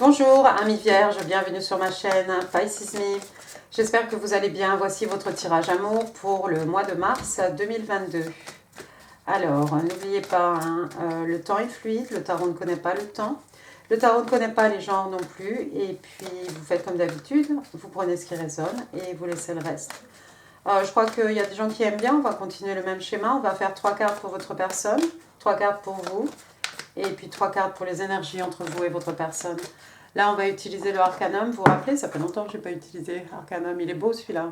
Bonjour, amis vierges, bienvenue sur ma chaîne Pisces Me. J'espère que vous allez bien. Voici votre tirage amour pour le mois de mars 2022. Alors, n'oubliez pas, le temps est fluide, le tarot ne connaît pas le temps. Le tarot ne connaît pas les genres non plus. Et puis, vous faites comme d'habitude, vous prenez ce qui résonne et vous laissez le reste. Je crois qu'il y a des gens qui aiment bien, on va continuer le même schéma. On va faire 3 cartes pour votre personne, 3 cartes pour vous. Et puis 3 cartes pour les énergies entre vous et votre personne. Là, on va utiliser le Arcanum. Vous vous rappelez, ça fait longtemps que je n'ai pas utilisé Arcanum. Il est beau celui-là.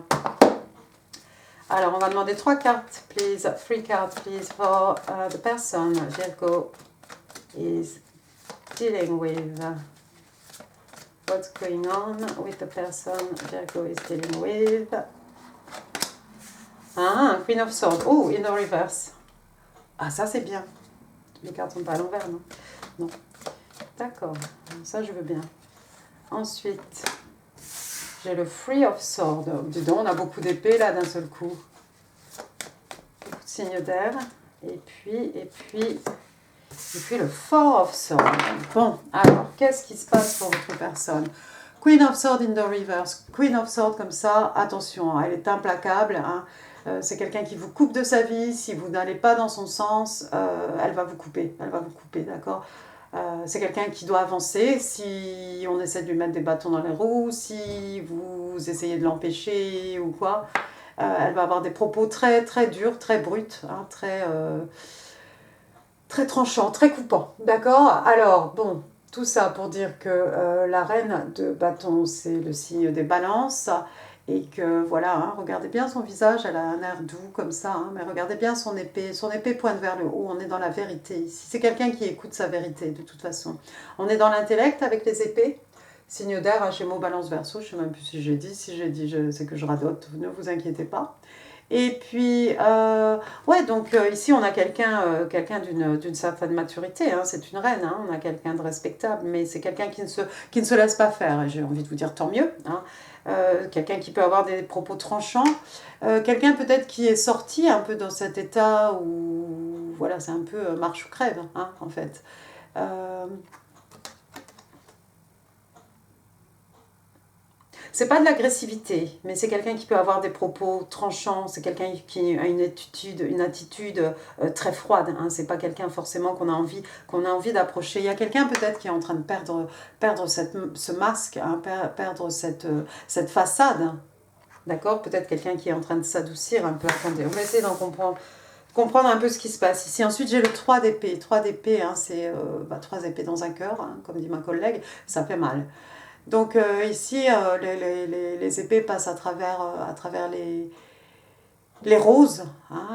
Alors, on va demander 3 cartes, please. 3 cards, please, for the person Virgo is dealing with. What's going on with the person Virgo is dealing with? Queen of Swords. Oh, in the reverse. Ah, ça c'est bien. Les cartes sont pas à l'envers, non? Non. D'accord, ça je veux bien. Ensuite, j'ai le Three of Swords. Dis donc, on a beaucoup d'épées là d'un seul coup. Beaucoup de signes d'air. Et puis le Four of Swords. Bon, alors, qu'est-ce qui se passe pour votre personne? Queen of Swords in the reverse. Queen of Swords comme ça, attention, elle est implacable. C'est quelqu'un qui vous coupe de sa vie. Si vous n'allez pas dans son sens, elle va vous couper. Elle va vous couper, d'accord? C'est quelqu'un qui doit avancer. Si on essaie de lui mettre des bâtons dans les roues, si vous essayez de l'empêcher ou quoi, elle va avoir des propos très, très durs, très bruts, très tranchants, très coupants. D'accord? Alors, bon, tout ça pour dire que la reine de bâton, c'est le signe des balances. Et que voilà, regardez bien son visage, elle a un air doux comme ça, mais regardez bien son épée pointe vers le haut, on est dans la vérité ici. C'est quelqu'un qui écoute sa vérité de toute façon. On est dans l'intellect avec les épées, signe d'air, Gémeaux, Balance, Verseau, je ne sais même plus si j'ai dit, c'est que je radote, ne vous inquiétez pas. Et puis, ouais, donc ici on a quelqu'un d'une certaine maturité, c'est une reine, on a quelqu'un de respectable, mais c'est quelqu'un qui ne se laisse pas faire, et j'ai envie de vous dire tant mieux, quelqu'un qui peut avoir des propos tranchants, quelqu'un peut-être qui est sorti un peu dans cet état où, voilà, c'est un peu marche ou crève, en fait. C'est pas de l'agressivité, mais c'est quelqu'un qui peut avoir des propos tranchants, c'est quelqu'un qui a une attitude très froide, c'est pas quelqu'un forcément qu'on a envie d'approcher. Il y a quelqu'un peut-être qui est en train de perdre ce masque, perdre cette façade, d'accord? Peut-être quelqu'un qui est en train de s'adoucir un peu. Attendez, on va essayer d'en comprendre un peu ce qui se passe ici. Ensuite, j'ai le 3 d'épée. 3 d'épée, c'est 3 épées dans un cœur, comme dit ma collègue, ça fait mal. Donc ici, les épées passent à travers les roses.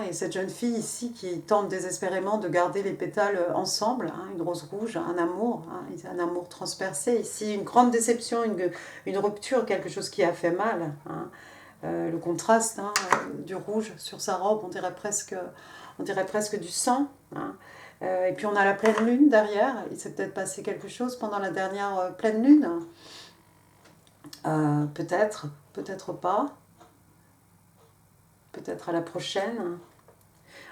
Et cette jeune fille ici qui tente désespérément de garder les pétales ensemble, une rose rouge, un amour transpercé. Ici, une grande déception, une rupture, quelque chose qui a fait mal. Le contraste du rouge sur sa robe, on dirait presque du sang. Et puis on a la pleine lune derrière. Il s'est peut-être passé quelque chose pendant la dernière pleine lune. Peut-être, peut-être pas. Peut-être à la prochaine.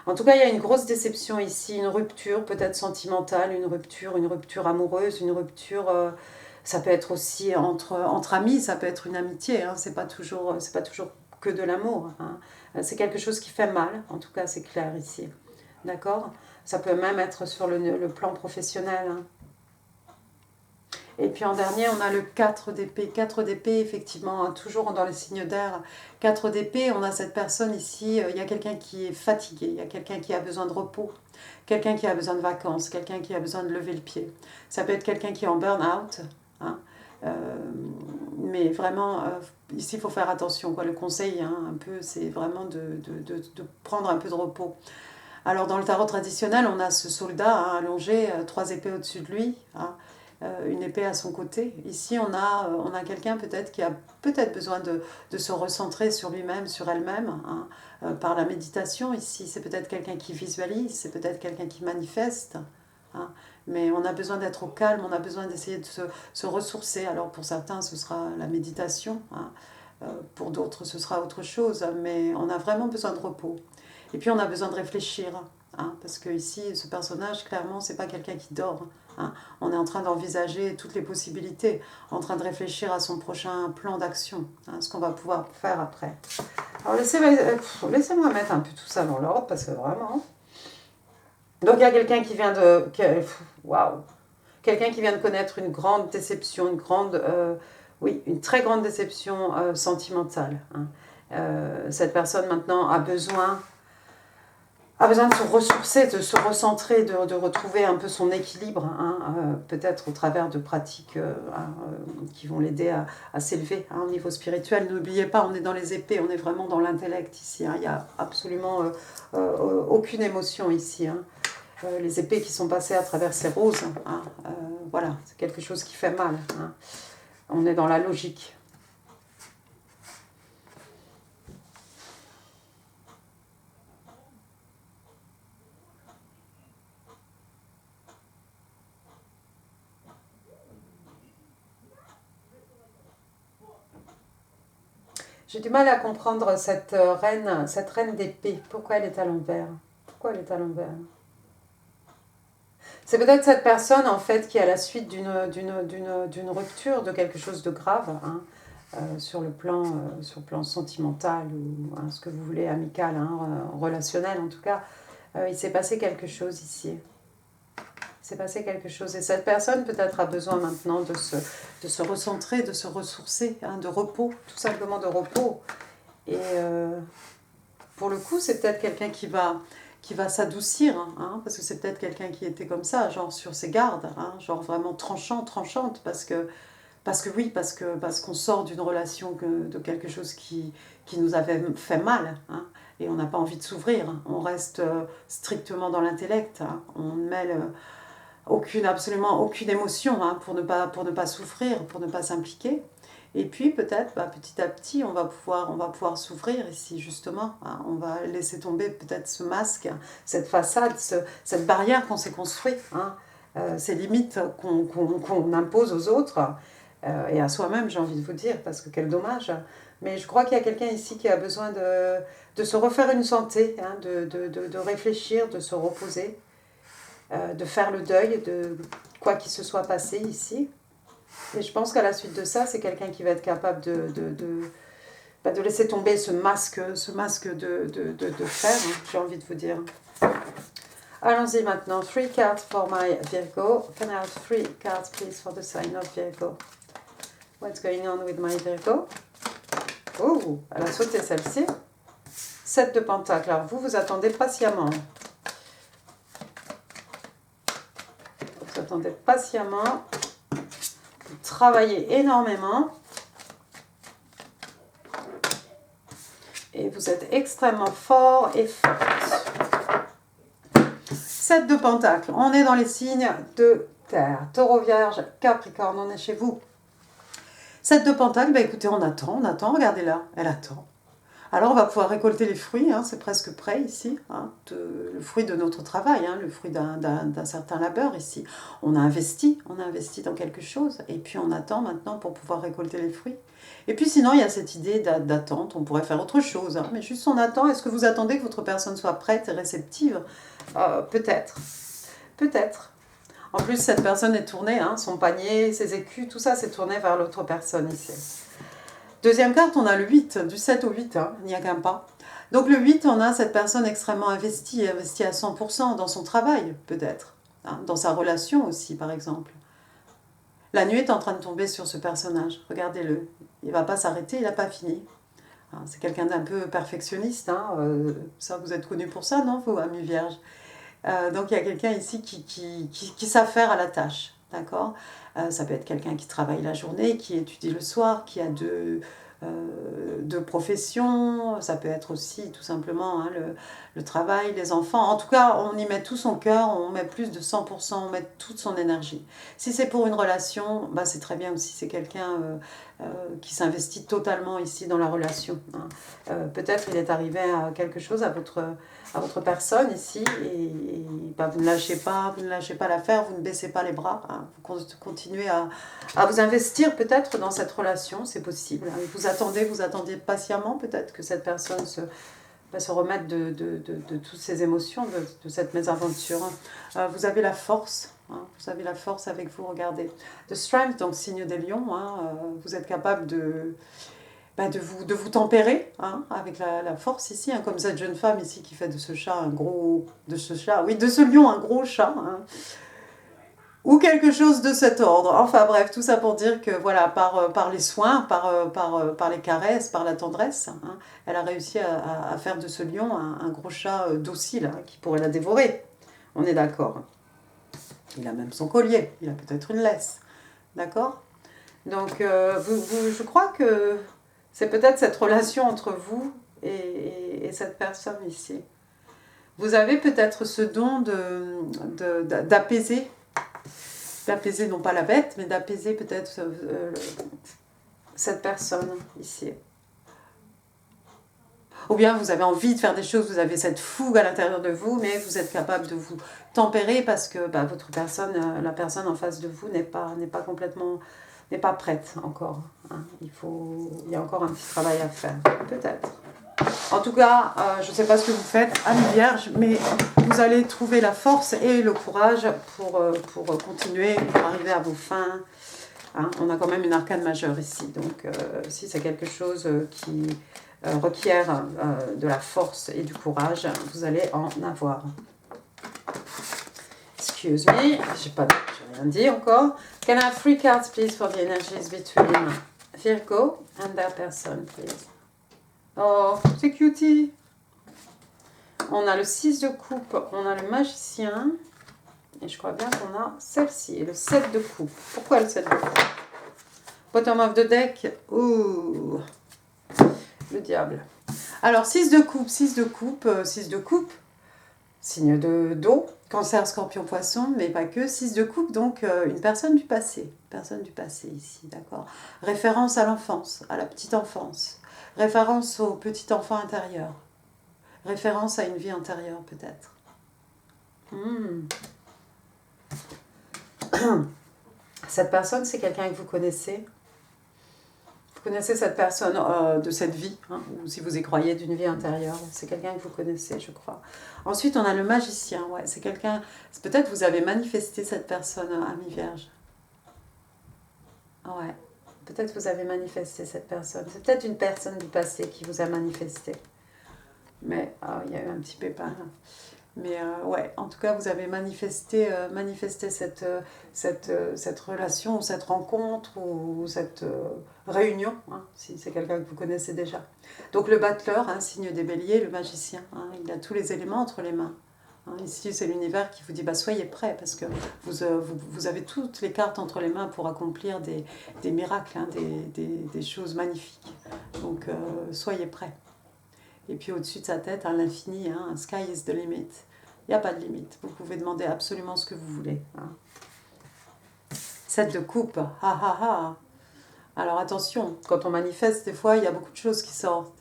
En tout cas, il y a une grosse déception ici, une rupture peut-être sentimentale, une rupture amoureuse, une rupture... ça peut être aussi entre amis, ça peut être une amitié, c'est pas toujours que de l'amour. C'est quelque chose qui fait mal, en tout cas c'est clair ici. D'accord? Ça peut même être sur le plan professionnel. Et puis en dernier, on a le 4 d'épée. 4 d'épée, effectivement, toujours dans les signes d'air. 4 d'épée, on a cette personne ici, il y a quelqu'un qui est fatigué, il y a quelqu'un qui a besoin de repos, quelqu'un qui a besoin de vacances, quelqu'un qui a besoin de lever le pied. Ça peut être quelqu'un qui est en burn-out, mais vraiment, ici, il faut faire attention. Le conseil, un peu, c'est vraiment de prendre un peu de repos. Alors, dans le tarot traditionnel, on a ce soldat allongé, 3 épées au-dessus de lui, une épée à son côté. Ici, on a quelqu'un peut-être qui a peut-être besoin de se recentrer sur lui-même, sur elle-même, par la méditation. Ici, c'est peut-être quelqu'un qui visualise, c'est peut-être quelqu'un qui manifeste. Mais on a besoin d'être au calme, on a besoin d'essayer de se ressourcer. Alors pour certains, ce sera la méditation, pour d'autres, ce sera autre chose, mais on a vraiment besoin de repos. Et puis on a besoin de réfléchir. hein, parce que ici, ce personnage, clairement, c'est pas quelqu'un qui dort. Hein. On est en train d'envisager toutes les possibilités, en train de réfléchir à son prochain plan d'action, hein, ce qu'on va pouvoir faire après. Alors laissez-moi mettre un peu tout ça dans l'ordre, parce que vraiment... Donc il y a quelqu'un qui vient de... Waouh! Quelqu'un qui vient de connaître une grande déception, oui, une très grande déception sentimentale. Hein. Cette personne maintenant a besoin de se ressourcer, de se recentrer, de retrouver un peu son équilibre, hein, peut-être au travers de pratiques qui vont l'aider à s'élever hein, au niveau spirituel. N'oubliez pas, on est dans les épées, on est vraiment dans l'intellect ici. Hein. Il n'y a absolument aucune émotion ici. Hein. Les épées qui sont passées à travers ces roses, hein, voilà, c'est quelque chose qui fait mal. Hein. On est dans la logique. J'ai du mal à comprendre cette reine d'épée. Pourquoi elle est à l'envers? Pourquoi elle est à l'envers? C'est peut-être cette personne en fait qui est à la suite d'une rupture, de quelque chose de grave, hein, sur le plan sentimental ou hein, ce que vous voulez, amical, hein, relationnel en tout cas. Il s'est passé quelque chose ici. Il s'est passé quelque chose. Et cette personne peut-être a besoin maintenant de se recentrer, de se ressourcer, hein, de repos, tout simplement de repos. Et pour le coup, c'est peut-être quelqu'un qui va s'adoucir, hein, parce que c'est peut-être quelqu'un qui était comme ça, genre sur ses gardes, hein, genre vraiment tranchante, parce qu'on sort d'une relation, de quelque chose qui nous avait fait mal, hein, et on n'a pas envie de s'ouvrir, on reste strictement dans l'intellect, hein, on ne mêle absolument aucune émotion hein, pour ne pas souffrir, pour ne pas s'impliquer. Et puis peut-être petit à petit on va pouvoir s'ouvrir ici justement, hein, on va laisser tomber peut-être ce masque, cette façade, cette barrière qu'on s'est construite, hein, ces limites qu'on impose aux autres et à soi-même j'ai envie de vous dire, parce que quel dommage. Mais je crois qu'il y a quelqu'un ici qui a besoin de se refaire une santé, hein, de réfléchir, de se reposer, de faire le deuil de quoi qu'il se soit passé ici. Et je pense qu'à la suite de ça, c'est quelqu'un qui va être capable de laisser tomber ce masque de fer, hein, j'ai envie de vous dire. Allons-y maintenant. 3 cards for my Virgo. Can I have 3 cards, please, for the sign of Virgo? What's going on with my Virgo? Oh, elle a sauté celle-ci. 7 de Pentacle. Alors, vous attendez patiemment. Vous attendez patiemment. Vous travaillez énormément. Et vous êtes extrêmement fort et forte. 7 de Pentacle. On est dans les signes de terre. Taureau, Vierge, Capricorne, on est chez vous. 7 de Pentacle, bah écoutez, on attend, regardez là, elle attend. Alors on va pouvoir récolter les fruits, hein, c'est presque prêt ici, hein, le fruit de notre travail, hein, le fruit d'un certain labeur ici. On a investi dans quelque chose, et puis on attend maintenant pour pouvoir récolter les fruits. Et puis sinon, il y a cette idée d'attente, on pourrait faire autre chose, hein, mais juste on attend. Est-ce que vous attendez que votre personne soit prête et réceptive? Peut-être. En plus, cette personne est tournée, hein, son panier, ses écus, tout ça s'est tourné vers l'autre personne ici. Deuxième carte, on a le 8, du 7 au 8, hein, il n'y a qu'un pas. Donc le 8, on a cette personne extrêmement investie à 100% dans son travail, peut-être, hein, dans sa relation aussi, par exemple. La nuit est en train de tomber sur ce personnage, regardez-le, il ne va pas s'arrêter, il n'a pas fini. Hein, c'est quelqu'un d'un peu perfectionniste, hein, ça vous êtes connu pour ça, non, vous, amis vierges? Donc il y a quelqu'un ici qui s'affaire à la tâche, d'accord? Ça peut être quelqu'un qui travaille la journée, qui étudie le soir, qui a deux professions, ça peut être aussi tout simplement hein, le travail, les enfants. En tout cas, on y met tout son cœur, on met plus de 100%, on met toute son énergie. Si c'est pour une relation, bah, c'est très bien aussi, c'est quelqu'un qui s'investit totalement ici dans la relation. Hein. Peut-être il est arrivé à quelque chose à votre personne ici et bah, vous ne lâchez pas l'affaire, vous ne baissez pas les bras, hein, vous continuez à vous investir peut-être dans cette relation, c'est possible. Vous attendez patiemment peut-être que cette personne va se remettre de toutes ces émotions, de cette mésaventure. Vous avez la force, hein, vous avez la force avec vous, regardez. The Strength, donc signe des lions, hein, vous êtes capable de vous tempérer, hein, avec la force ici, hein, comme cette jeune femme ici qui fait de ce chat un gros... De ce lion un gros chat, hein, ou quelque chose de cet ordre. Enfin bref, tout ça pour dire que voilà, par les soins, par les caresses, par la tendresse, hein, elle a réussi à faire de ce lion un gros chat docile, hein, qui pourrait la dévorer. On est d'accord. Il a même son collier, il a peut-être une laisse. D'accord? Donc je crois que c'est peut-être cette relation entre vous et cette personne ici. Vous avez peut-être ce don d'apaiser non pas la bête, mais d'apaiser peut-être cette personne ici. Ou bien vous avez envie de faire des choses, vous avez cette fougue à l'intérieur de vous, mais vous êtes capable de vous tempérer parce que votre personne, la personne en face de vous n'est pas complètement, n'est pas prête encore. Hein. Il y a encore un petit travail à faire, peut-être. En tout cas, je ne sais pas ce que vous faites, Amis Vierge, mais vous allez trouver la force et le courage pour continuer, pour arriver à vos fins. Hein. On a quand même une arcane majeure ici, donc si c'est quelque chose qui requiert de la force et du courage, vous allez en avoir. Excuse me, j'ai rien dit encore. Can I have 3 cards, please, for the energies between Virgo and that person, please? Oh, c'est cutie. On a le 6 de coupe, on a le magicien. Et je crois bien qu'on a celle-ci, et le 7 de coupe. Pourquoi le 7 de coupe? Bottom of the deck. Ouh, le diable. Alors, 6 de coupe, 6 de coupe, 6 de coupe. Signe d'eau, cancer, scorpion, poisson, mais pas que. 6 de coupe, donc une personne du passé. Personne du passé ici, d'accord. Référence à l'enfance, à la petite enfance. Référence au petit enfant intérieur. Référence à une vie antérieure, peut-être. Cette personne, c'est quelqu'un que vous connaissez. Vous connaissez cette personne de cette vie, hein, ou si vous y croyez, d'une vie intérieure. C'est quelqu'un que vous connaissez, je crois. Ensuite, on a le magicien. Ouais, c'est quelqu'un... Peut-être vous avez manifesté cette personne, Amis Vierge. Ouais. Peut-être vous avez manifesté cette personne. C'est peut-être une personne du passé qui vous a manifesté. Mais il y a eu un petit pépin. Mais ouais, en tout cas, vous avez manifesté cette relation, ou cette rencontre, ou cette réunion, hein, si c'est quelqu'un que vous connaissez déjà. Donc le battleur, hein, signe des béliers, le magicien, hein, il a tous les éléments entre les mains. Hein, ici, c'est l'univers qui vous dit, soyez prêts, parce que vous avez toutes les cartes entre les mains pour accomplir des miracles, hein, des choses magnifiques. Donc, soyez prêts. Et puis au-dessus de sa tête, à l'infini, hein, sky is the limit. Il n'y a pas de limite. Vous pouvez demander absolument ce que vous voulez. Hein. 7 de coupe. Alors attention, quand on manifeste, des fois, il y a beaucoup de choses qui sortent.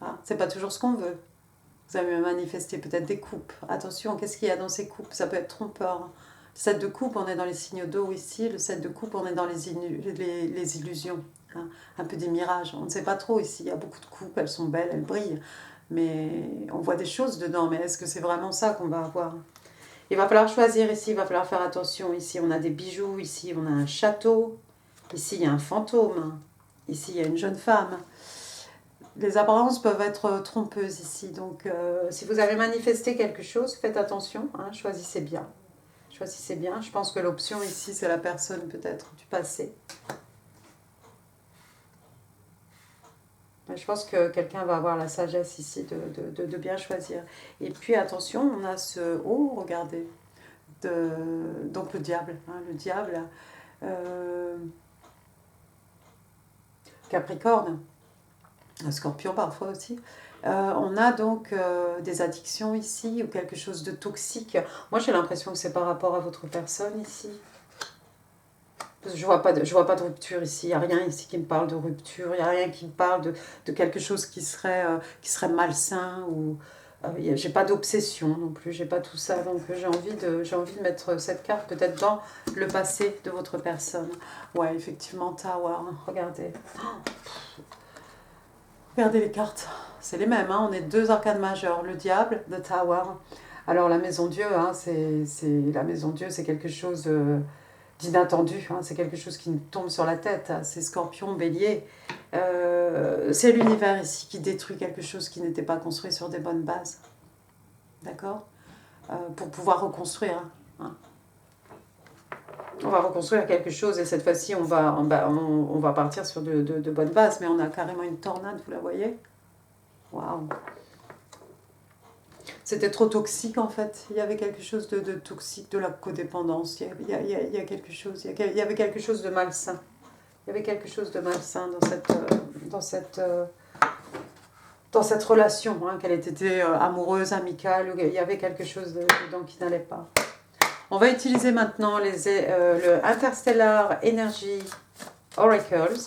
Hein. C'est pas toujours ce qu'on veut. Vous avez manifesté peut-être des coupes. Attention, qu'est-ce qu'il y a dans ces coupes? Ça peut être trompeur. Le 7 de coupe, on est dans les signes d'eau ici. Le 7 de coupe, on est dans les illusions. Hein. Un peu des mirages. On ne sait pas trop ici. Il y a beaucoup de coupes, elles sont belles, elles brillent. Mais on voit des choses dedans. Mais est-ce que c'est vraiment ça qu'on va avoir? Il va falloir choisir ici, il va falloir faire attention. Ici, on a des bijoux. Ici, on a un château. Ici, il y a un fantôme. Ici, il y a une jeune femme. Les apparences peuvent être trompeuses ici. Donc, si vous avez manifesté quelque chose, faites attention. Hein, choisissez bien. Choisissez bien. Je pense que l'option ici, c'est la personne peut-être du passé. Je pense que quelqu'un va avoir la sagesse ici de bien choisir. Et puis attention, on a ce... Oh, regardez. Donc le diable. Hein, le diable. Capricorne. Un scorpion parfois aussi. On a donc des addictions ici ou quelque chose de toxique. Moi j'ai l'impression que c'est par rapport à votre personne ici. Je vois pas de rupture ici, il n'y a rien ici qui me parle de rupture, il n'y a rien qui me parle de quelque chose qui serait malsain, ou j'ai pas d'obsession non plus, j'ai pas tout ça, donc j'ai envie de mettre cette carte peut-être dans le passé de votre personne. Ouais, effectivement, Tower, regardez. Regardez les cartes, c'est les mêmes, hein. On est 2 arcanes majeurs, le diable, the tower. Alors la maison Dieu, hein, la maison Dieu, c'est quelque chose d'inattendu, hein. C'est quelque chose qui nous tombe sur la tête, hein. C'est Scorpion, Bélier. C'est l'univers ici qui détruit quelque chose qui n'était pas construit sur des bonnes bases. D'accord, pour pouvoir reconstruire, hein. On va reconstruire quelque chose et cette fois-ci, on va partir sur de bonnes bases. Mais on a carrément une tornade, vous la voyez? Waouh! C'était trop toxique en fait. Il y avait quelque chose de toxique, de la codépendance. Il y a quelque chose, il y avait quelque chose de malsain. Il y avait quelque chose de malsain dans cette relation, hein, qu'elle ait été amoureuse, amicale. Il y avait quelque chose dedans qui n'allait pas. On va utiliser maintenant le Interstellar Energy Oracles.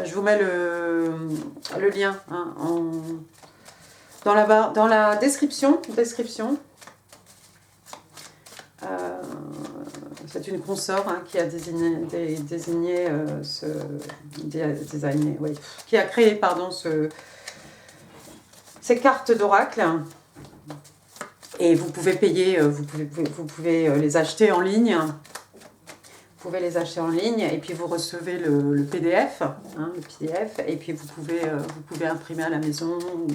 Je vous mets le lien, hein, dans la description. C'est une consort, hein, qui a qui a créé, pardon, ces cartes d'oracle. Et vous pouvez payer, vous pouvez les acheter en ligne. Vous pouvez les acheter en ligne et puis vous recevez le PDF, hein, et puis vous pouvez imprimer à la maison, ou,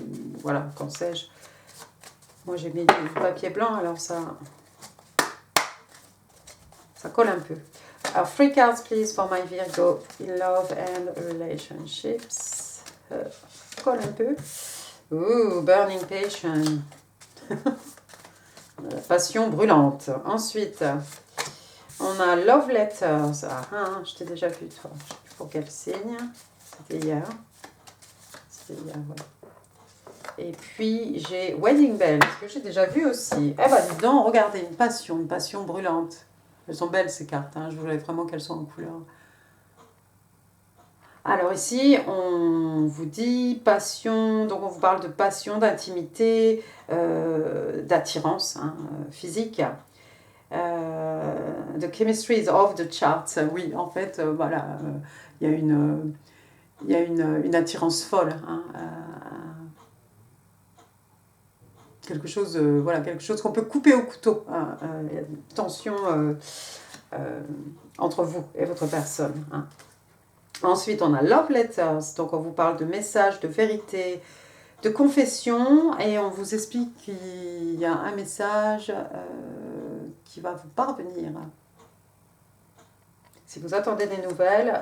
voilà, quand sais-je. Moi j'ai mis du papier blanc, alors ça colle un peu. Alors, 3 cards please for my Virgo in love and relationships. Colle un peu. Ooh, burning passion. Passion brûlante. Ensuite, on a Love Letters. Ah, hein, je t'ai déjà vu, toi. Je sais plus pour quel signe. C'était hier. Voilà. Et puis, j'ai Wedding Bells, que j'ai déjà vu aussi. Eh ben, dis donc, regardez, une passion brûlante. Elles sont belles, ces cartes, hein. Je voulais vraiment qu'elles soient en couleur. Alors ici, on vous dit passion, donc on vous parle de passion, d'intimité, d'attirance, hein, physique. The chemistry is off the charts. Oui, en fait, voilà, il y a une attirance folle, hein, quelque chose qu'on peut couper au couteau, hein, il y a une tension entre vous et votre personne, hein. Ensuite, on a Love Letters, donc on vous parle de messages, de vérité, de confession, et on vous explique qu'il y a un message qui va vous parvenir. Si vous attendez des nouvelles,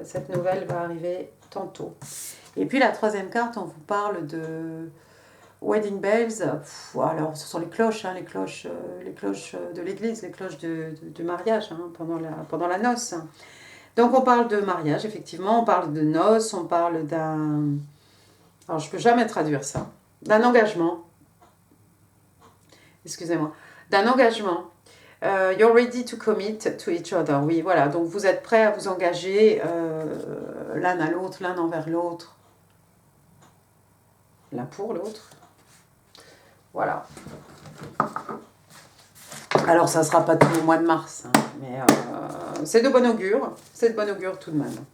cette nouvelle va arriver tantôt. Et puis la troisième carte, on vous parle de Wedding Bells. Alors, ce sont les cloches, hein, les cloches de l'église, les cloches du mariage, hein, pendant la noce. Donc on parle de mariage, effectivement, on parle de noces, on parle d'un... Alors je ne peux jamais traduire ça. D'un engagement. Excusez-moi. D'un engagement. You're ready to commit to each other. Oui, voilà. Donc vous êtes prêts à vous engager l'un à l'autre, l'un envers l'autre. L'un pour l'autre. Voilà. Alors ça ne sera pas tout le mois de mars, hein, mais c'est de bon augure. C'est de bon augure tout de même.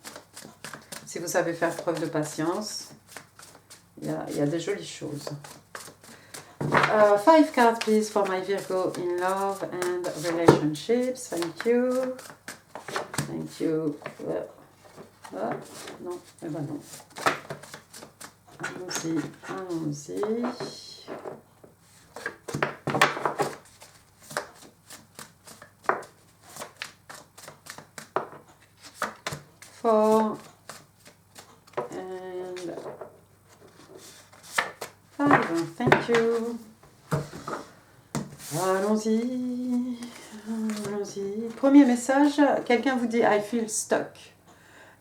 Si vous savez faire preuve de patience, il y a des jolies choses. 5 cards please for my Virgo in love and relationships. Thank you. Thank you. Non, eh ben non. Allons-y. Four and 5. Thank you. Allons-y. Premier message, quelqu'un vous dit I feel stuck.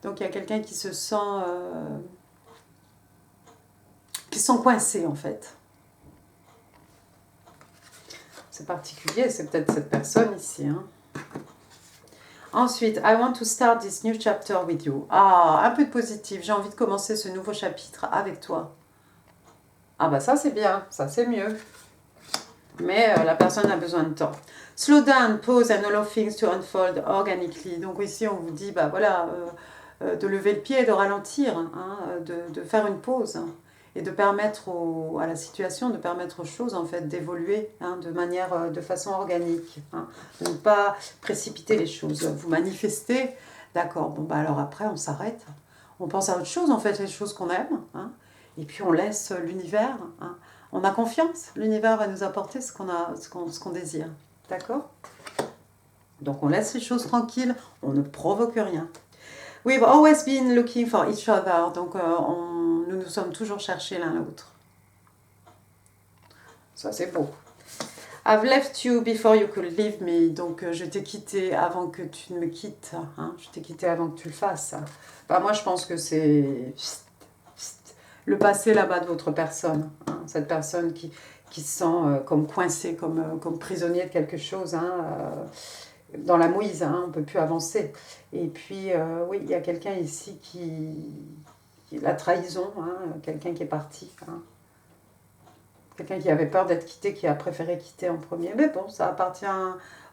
Donc il y a quelqu'un qui se sent coincé en fait. C'est particulier, c'est peut-être cette personne ici, hein. Ensuite, I want to start this new chapter with you. Ah, un peu de positif. J'ai envie de commencer ce nouveau chapitre avec toi. Ah bah ça c'est bien, ça c'est mieux. Mais la personne a besoin de temps. Slow down, pause and allow things to unfold organically. Donc ici on vous dit, bah voilà, de lever le pied et de ralentir, hein, de faire une pause et de permettre à la situation, de permettre aux choses en fait d'évoluer hein, de façon organique, hein, de ne pas précipiter les choses. Vous manifestez, d'accord, bon bah alors après on s'arrête, on pense à autre chose en fait, les choses qu'on aime, hein, et puis on laisse l'univers, hein, on a confiance, l'univers va nous apporter ce qu'on désire, d'accord? Donc on laisse les choses tranquilles, on ne provoque rien. We've always been looking for each other. Donc, nous nous sommes toujours cherchés l'un l'autre. Ça, c'est beau. I've left you before you could leave me. Donc, je t'ai quitté avant que tu ne me quittes. Hein. Je t'ai quitté avant que tu le fasses. Bah, moi, je pense que c'est le passé là-bas de votre personne. Hein. Cette personne qui se sent comme coincée, comme prisonnier de quelque chose. Hein. Dans la mouise, hein, on ne peut plus avancer. Et puis, oui, il y a quelqu'un ici la trahison, hein, quelqu'un qui est parti. Hein. Quelqu'un qui avait peur d'être quitté, qui a préféré quitter en premier. Mais bon, ça appartient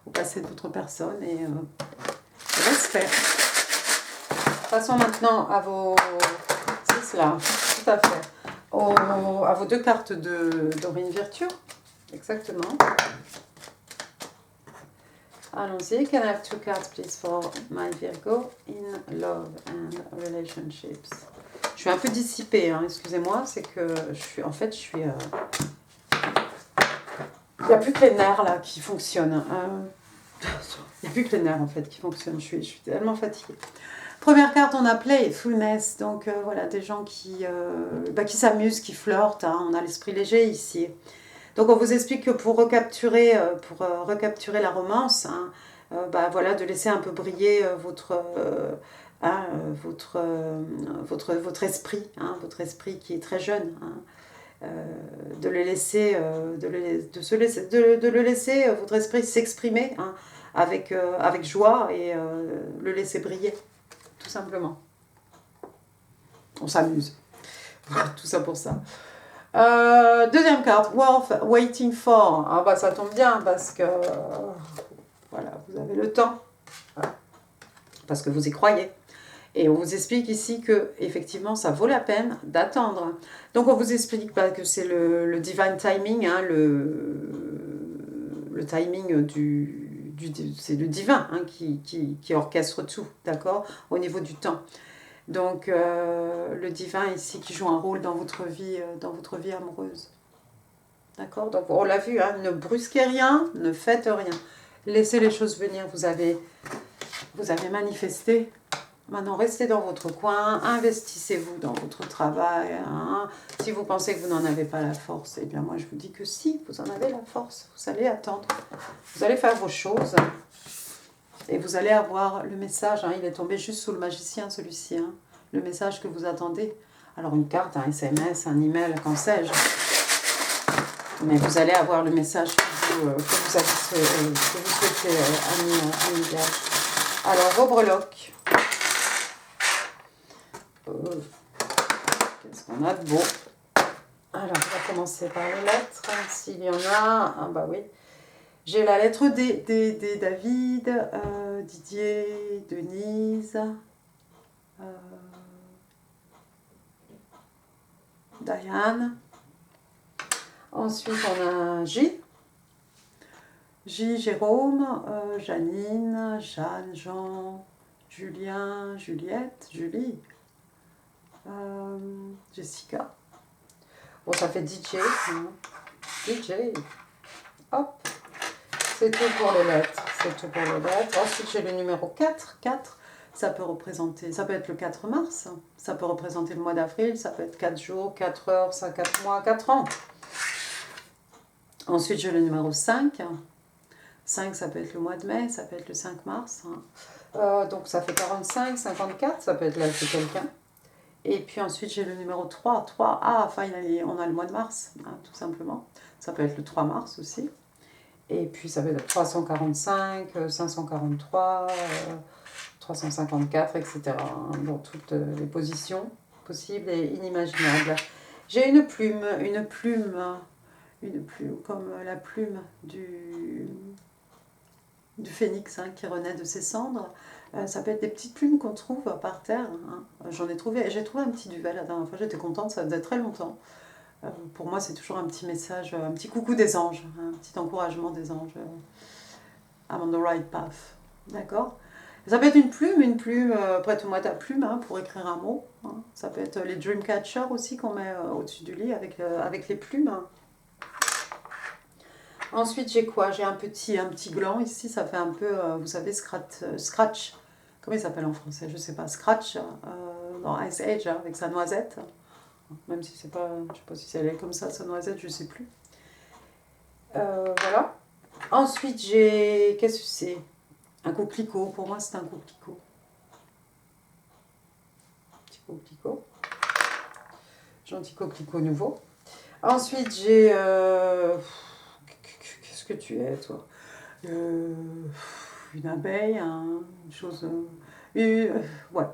au passé de votre personne et laisse faire. Passons maintenant à vos... C'est cela, tout à fait. À vos deux cartes d'Aurine Virtue. Exactement. Allons-y. Can I have 2 cards, please, for my Virgo in love and relationships? Je suis un peu dissipée, hein, excusez-moi, c'est que il n'y a plus que les nerfs là qui fonctionnent. Il n'y a plus que les nerfs en fait qui fonctionnent, je suis tellement fatiguée. Première carte, on a Playfulness, donc voilà, des gens qui s'amusent, qui flirtent, hein, on a l'esprit léger ici. Donc on vous explique que pour recapturer la romance, hein, voilà, de laisser un peu briller votre esprit, hein, votre esprit qui est très jeune, hein, de le laisser, votre esprit s'exprimer hein, avec joie et le laisser briller, tout simplement. On s'amuse, tout ça pour ça. Deuxième carte, Worth Waiting For. Ah bah ça tombe bien parce que voilà, vous avez le temps, parce que vous y croyez. Et on vous explique ici que effectivement ça vaut la peine d'attendre. Donc on vous explique que c'est le divine timing, hein, le timing c'est le divin hein, qui orchestre tout, d'accord, au niveau du temps. Donc le divin ici qui joue un rôle dans votre vie amoureuse. D'accord? Donc on l'a vu, hein, ne brusquez rien, ne faites rien. Laissez les choses venir, vous avez manifesté. Maintenant, restez dans votre coin, investissez-vous dans votre travail. Hein. Si vous pensez que vous n'en avez pas la force, eh bien moi je vous dis que si, vous en avez la force. Vous allez attendre, vous allez faire vos choses. Et vous allez avoir le message, hein, il est tombé juste sous le magicien celui-ci, hein, le message que vous attendez. Alors une carte, un SMS, un email, qu'en sais-je. Mais vous allez avoir le message que vous souhaitez, ami gage. Alors vos breloques. Qu'est-ce qu'on a de beau? Alors on va commencer par les lettres, s'il y en a. Ah bah oui. J'ai la lettre D, David, Didier, Denise, Diane. Ensuite, on a J, Jérôme, Janine, Jeanne, Jean, Julien, Juliette, Julie, Jessica. Bon, ça fait DJ. Hein. DJ. Hop. C'est tout pour les lettres. Ensuite, j'ai le numéro 4. 4, ça peut être le 4 mars. Ça peut représenter le mois d'avril. Ça peut être 4 jours, 4 heures, 4 mois, 4 ans. Ensuite, j'ai le numéro 5. 5, ça peut être le mois de mai. Ça peut être le 5 mars. Donc, ça fait 45, 54. Ça peut être l'âge de quelqu'un. Et puis ensuite, j'ai le numéro 3. 3, on a le mois de mars, hein, tout simplement. Ça peut être le 3 mars aussi. Et puis ça peut être 345, 543, 354, etc. Dans toutes les positions possibles et inimaginables. J'ai une plume comme la plume du phénix hein, qui renaît de ses cendres. Ça peut être des petites plumes qu'on trouve par terre. Hein. J'ai trouvé un petit duvet la dernière fois, j'étais contente, ça faisait très longtemps. Pour moi, c'est toujours un petit message, un petit coucou des anges, un petit encouragement des anges. I'm on the right path. D'accord. Ça peut être une plume, prête-moi ta plume hein, pour écrire un mot. Hein. Ça peut être les Dreamcatcher aussi qu'on met au-dessus du lit avec les plumes. Hein. Ensuite, j'ai quoi? J'ai un petit gland ici, ça fait un peu, vous savez, scratch. Comment il s'appelle en français? Je sais pas. Scratch dans Ice Age hein, avec sa noisette. Même si c'est pas, je sais pas si elle est comme ça, sa noisette, je sais plus. Voilà. Ensuite, j'ai, qu'est-ce que c'est? Un coquelicot. Pour moi, c'est un coquelicot. Petit coquelicot. Gentil coquelicot nouveau. Ensuite, j'ai, qu'est-ce que tu es, toi? Une abeille, une chose. Ouais,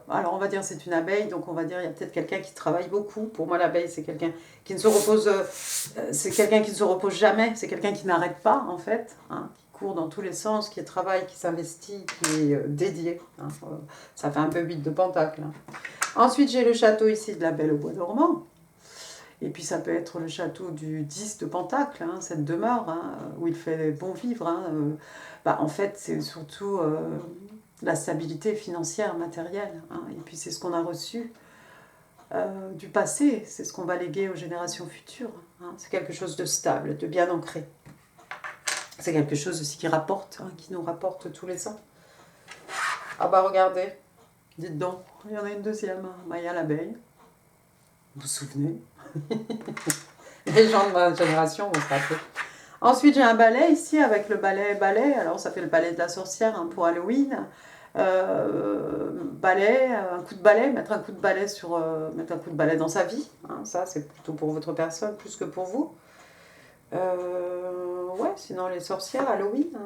alors on va dire c'est une abeille, donc on va dire il y a peut-être quelqu'un qui travaille beaucoup. Pour moi, l'abeille, c'est quelqu'un qui ne se repose, c'est quelqu'un qui ne se repose jamais, c'est quelqu'un qui n'arrête pas en fait, hein, qui court dans tous les sens, qui travaille, qui s'investit, qui est dédié. Hein, ça fait un peu 8 de pentacle. Hein. Ensuite, j'ai le château ici de la Belle au Bois dormant. Et puis ça peut être le château du 10 de Pentacle, hein, cette demeure hein, où il fait bon vivre. Hein, en fait, c'est surtout la stabilité financière, matérielle. Hein, et puis c'est ce qu'on a reçu du passé, c'est ce qu'on va léguer aux générations futures. Hein, c'est quelque chose de stable, de bien ancré. C'est quelque chose aussi qui rapporte, hein, qui nous rapporte tous les ans. Ah bah regardez, dites donc, il y en a une deuxième, Maya l'abeille. Vous vous souvenez? Les gens de ma génération vont se rappeler. Ensuite, j'ai un balai ici avec le balai. Alors, ça fait le balai de la sorcière hein, pour Halloween. Balai, un coup de balai, mettre un coup de balai mettre un coup de balai dans sa vie. Hein, ça, c'est plutôt pour votre personne plus que pour vous. Ouais, sinon les sorcières, Halloween.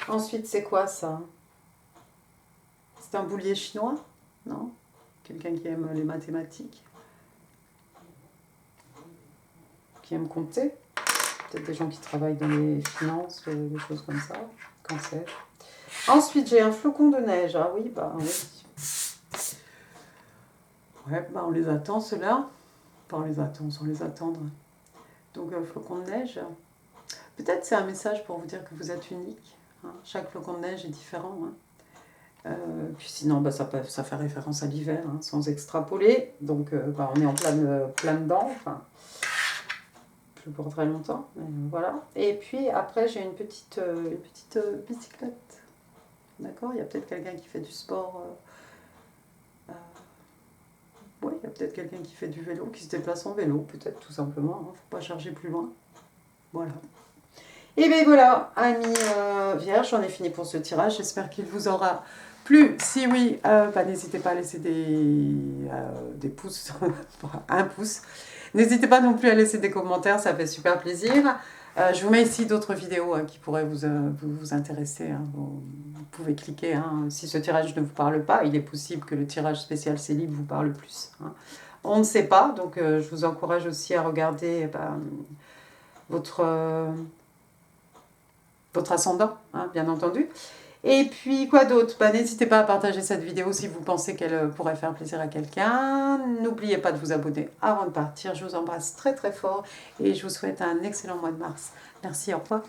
Ensuite, c'est quoi ça? C'est un boulier chinois? Non? Quelqu'un qui aime les mathématiques? Qui aiment compter, peut-être des gens qui travaillent dans les finances, des choses comme ça, quand sais-je. Ensuite, j'ai un flocon de neige. Ah oui, bah oui. Ouais, bah on les attend, ceux-là. Enfin, on les attend sans les attendre. Donc, flocon de neige. Peut-être c'est un message pour vous dire que vous êtes unique. Hein. Chaque flocon de neige est différent. Hein. Puis sinon, bah, ça fait référence à l'hiver, hein, sans extrapoler. Donc, on est en plein dedans. Enfin, plus pour très longtemps, mais voilà. Et puis après, j'ai une petite bicyclette. D'accord. Il y a peut-être quelqu'un qui fait du sport. Oui, il y a peut-être quelqu'un qui fait du vélo, qui se déplace en vélo, peut-être tout simplement. Hein, faut pas chercher plus loin. Voilà. Et bien voilà, amis vierges, j'en ai fini pour ce tirage. J'espère qu'il vous aura plu. Si oui, n'hésitez pas à laisser des pouces, un pouce. N'hésitez pas non plus à laisser des commentaires, ça fait super plaisir. Je vous mets ici d'autres vidéos qui pourraient vous intéresser. Hein. Vous pouvez cliquer. Hein. Si ce tirage ne vous parle pas, il est possible que le tirage spécial Célib vous parle plus. Hein. On ne sait pas, donc je vous encourage aussi à regarder votre ascendant, hein, bien entendu. Et puis, quoi d'autre? N'hésitez pas à partager cette vidéo si vous pensez qu'elle pourrait faire plaisir à quelqu'un. N'oubliez pas de vous abonner avant de partir. Je vous embrasse très très fort et je vous souhaite un excellent mois de mars. Merci, au revoir.